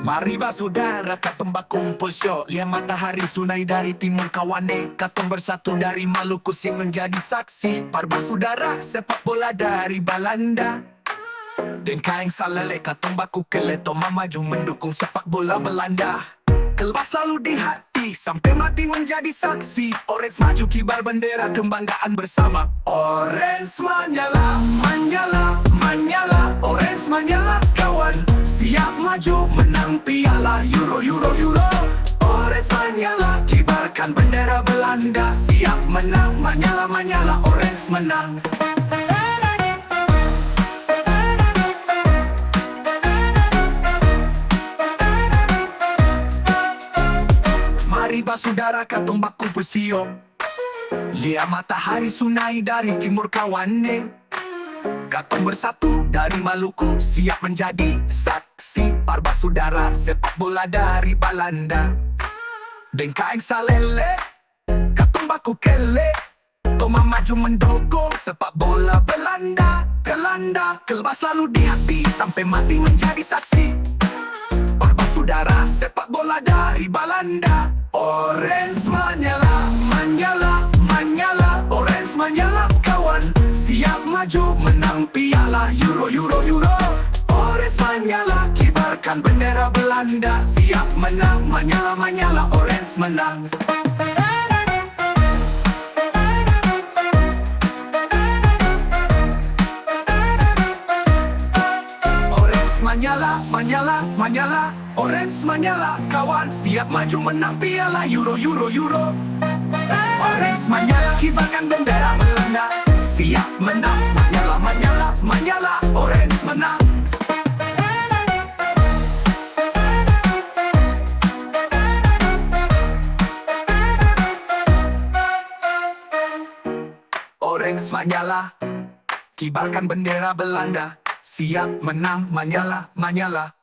Mari bah saudara katong bakumpul syok. Lihat matahari sunai dari timur kawane. Katong bersatu dari Maluku siap menjadi saksi. Parba saudara sepak bola dari Belanda. Dan kaing salele katong baku keleto maju mendukung sepak bola Belanda. Kelbas selalu di hati sampai mati menjadi saksi. Orange maju kibar bendera kebanggaan bersama. Orange menyala, menyala, menyala. Orange menyala kawan. Siap maju menang piala Euro, Euro, Euro. Orange menyala kibarkan bendera Belanda. Siap menang, menyala, menyala. Orange menang. Mari bah saudara katong baku bersiok. Lihat matahari sunai dari timur kawane. Katong bersatu dari Maluku siap menjadi saksi. Parba saudara sepak bola dari Belanda. Dan kaing salele katong baku kele. Toma maju mendukung sepak bola Belanda. Belanda kelbas selalu di hati sampai mati menjadi saksi. Parba saudara sepak bola dari Belanda. Orange menyala, menyala, menyala. Orange menyala kawan. Siap maju menang piala Euro, Euro, Euro. Orange menyala kibarkan bendera Belanda. Siap menang, menyala, menyala. Orange menang. Orange menyala, menyala, menyala. Orange menyala kawan. Siap maju menang piala Euro, Euro, Euro. Orange menyala kibarkan bendera Belanda. Siap menang, menyala, menyala, menyala. Orange menang. Orange menyala kibarkan bendera Belanda. Siap menang, menyala, menyala.